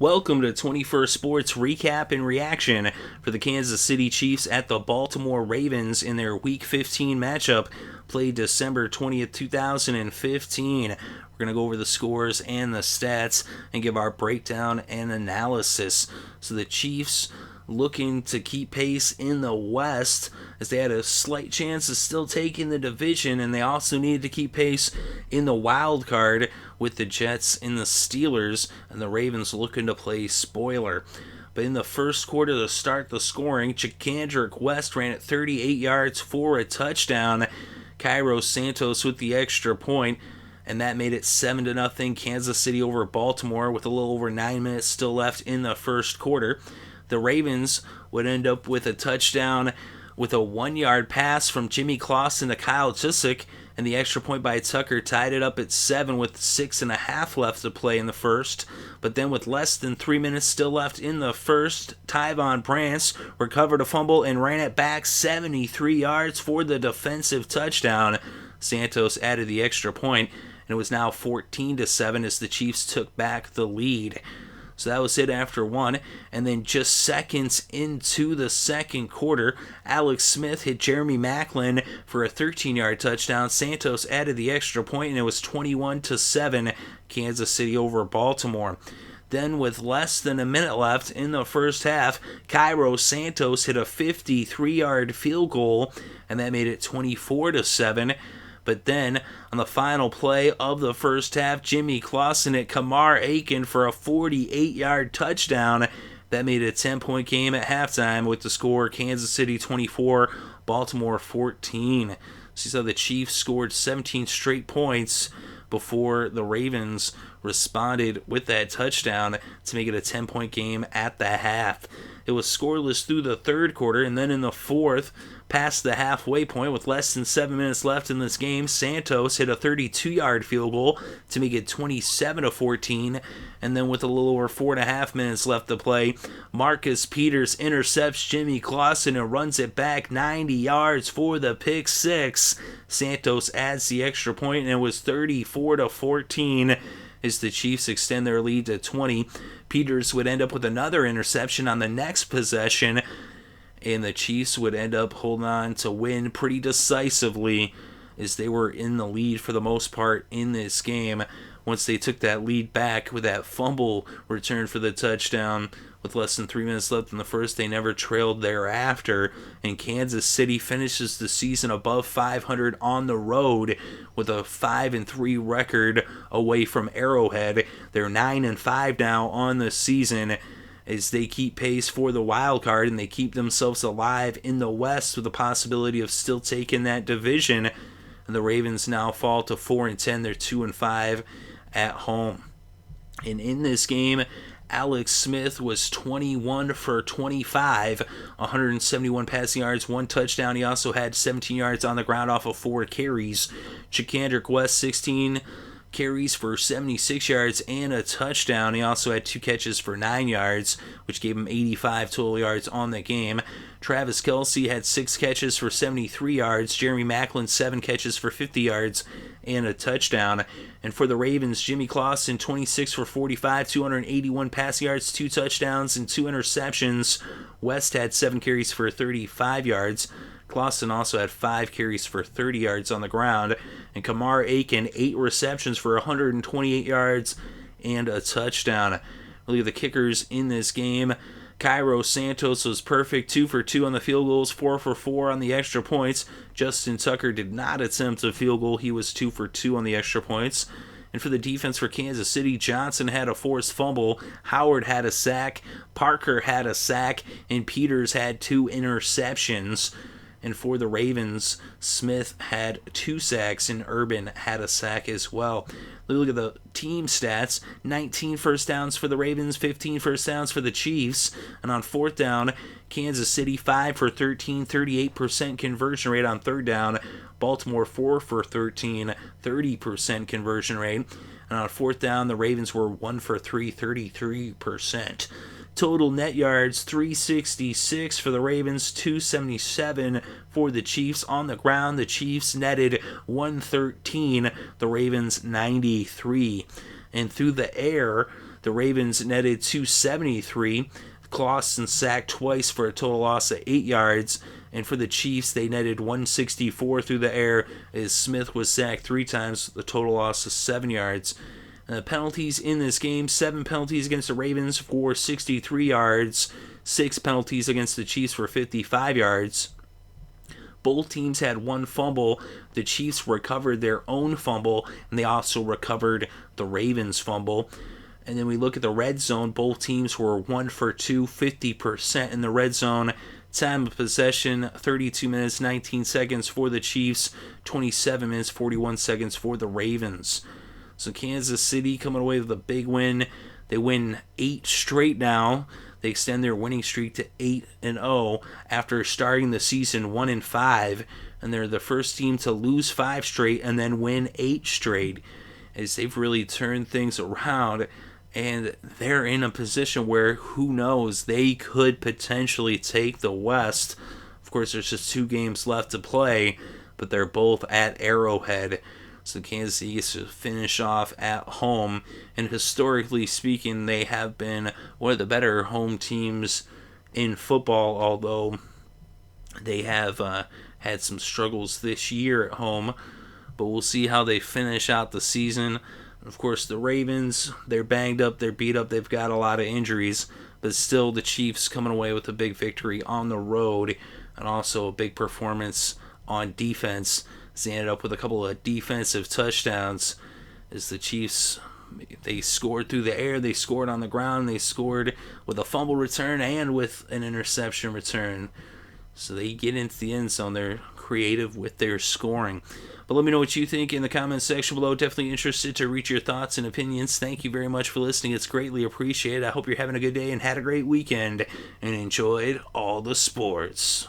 Welcome to 21st Sports Recap and Reaction for the Kansas City Chiefs at the Baltimore Ravens in their Week 15 matchup played December 20th, 2015. We're going to go over the scores and the stats and give our breakdown and analysis. So the Chiefs looking to keep pace in the West as they had a slight chance of still taking the division, and they also needed to keep pace in the wild card with the Jets and the Steelers, and the Ravens looking to play spoiler. But in the first quarter to start the scoring, Tyvon West ran at 38 yards for a touchdown. Cairo Santos with the extra point, and that made it 7-0 Kansas City over Baltimore with a little over 9 minutes still left in the first quarter. The Ravens would end up with a touchdown with a 1-yard pass from Jimmy Clausen to Kyle Juszczyk, and the extra point by Tucker tied it up at 7 with 6.5 left to play in the first. But then with less than 3 minutes still left in the first, Tyvon Branch recovered a fumble and ran it back 73 yards for the defensive touchdown. Santos added the extra point, and it was now 14-7 as the Chiefs took back the lead. So that was it after one, and then just seconds into the second quarter, Alex Smith hit Jeremy Maclin for a 13-yard touchdown. Santos added the extra point, and it was 21-7, Kansas City over Baltimore. Then with less than a minute left in the first half, Cairo Santos hit a 53-yard field goal, and that made it 24-7. But then, on the final play of the first half, Jimmy Clausen hit Kamar Aiken for a 48-yard touchdown. That made it a 10-point game at halftime with the score Kansas City 24, Baltimore 14. So you saw the Chiefs scored 17 straight points before the Ravens responded with that touchdown to make it a 10-point game at the half. It was scoreless through the third quarter, and then in the fourth, past the halfway point with less than 7 minutes left in this game, Santos hit a 32-yard field goal to make it 27-14, and then with a little over 4.5 minutes left to play, Marcus Peters intercepts Jimmy Clausen and runs it back 90 yards for the pick six. Santos adds the extra point, and it was 34-14 as the Chiefs extend their lead to 20. Peters would end up with another interception on the next possession, and the Chiefs would end up holding on to win pretty decisively as they were in the lead for the most part in this game. Once they took that lead back with that fumble return for the touchdown with less than 3 minutes left in the first, they never trailed thereafter, and Kansas City finishes the season above 500 on the road with a 5-3 record away from Arrowhead. They're 9-5 now on the season as they keep pace for the wild card, and they keep themselves alive in the West with the possibility of still taking that division. And the Ravens now fall to 4-10. They're 2-5 at home. And in this game, Alex Smith was 21 for 25, 171 passing yards, 1 touchdown. He also had 17 yards on the ground off of 4 carries. Tyvon West, 16 carries for 76 yards and a touchdown. He also had 2 catches for 9 yards, which gave him 85 total yards on the game. Travis Kelce had 6 catches for 73 yards. Jeremy Maclin, 7 catches for 50 yards and a touchdown. And for the Ravens, Jimmy Clausen, 26 for 45, 281 passing yards, 2 touchdowns, and 2 interceptions. West had 7 carries for 35 yards. Clausen also had 5 carries for 30 yards on the ground. And Kamar Aiken, 8 receptions for 128 yards and a touchdown. Look at the kickers in this game. Cairo Santos was perfect, 2 for 2 on the field goals, 4 for 4 on the extra points. Justin Tucker did not attempt a field goal. He was 2 for 2 on the extra points. And for the defense for Kansas City, Johnson had a forced fumble, Howard had a sack, Parker had a sack, and Peters had 2 interceptions. And for the Ravens, Smith had 2 sacks and Urban had a sack as well. Look at the team stats. 19 first downs for the Ravens, 15 first downs for the Chiefs. And on fourth down, Kansas City 5 for 13, 38% conversion rate on third down. Baltimore 4 for 13, 30% conversion rate. And on fourth down, the Ravens were 1 for 3, 33%. Total net yards, 366 for the Ravens, 277 for the Chiefs. On the ground, the Chiefs netted 113, the Ravens 93. And through the air, The Ravens netted 273. Clausen sacked twice for a total loss of 8 yards. And for the Chiefs, they netted 164 through the air as Smith was sacked 3 times, the total loss of 7 yards. Penalties in this game: 7 penalties against the Ravens for 63 yards, 6 penalties against the Chiefs for 55 yards. Both teams had 1 fumble. The Chiefs recovered their own fumble, and they also recovered the Ravens' fumble. And then we look at the red zone. Both teams were 1 for 2, 50% in the red zone. Time of possession, 32 minutes, 19 seconds for the Chiefs, 27 minutes, 41 seconds for the Ravens. So Kansas City coming away with a big win. They win 8 straight now. They extend their winning streak to 8-0 after starting the season 1-5. And they're the first team to lose 5 straight and then win 8 straight, as they've really turned things around. And they're in a position where, who knows, they could potentially take the West. Of course, there's just 2 games left to play, but they're both at Arrowhead. So Kansas City gets to finish off at home. And historically speaking, they have been one of the better home teams in football, although they have had some struggles this year at home. But we'll see how they finish out the season. Of course, the Ravens, they're banged up, they're beat up, they've got a lot of injuries, but still the Chiefs coming away with a big victory on the road, and also a big performance on defense. They ended up with a couple of defensive touchdowns as the Chiefs, they scored through the air, they scored on the ground, they scored with a fumble return and with an interception return. So they get into the end zone, they're creative with their scoring. But let me know what you think in the comments section below. Definitely interested to read your thoughts and opinions. Thank you very much for listening. It's greatly appreciated. I hope you're having a good day and had a great weekend and enjoyed all the sports.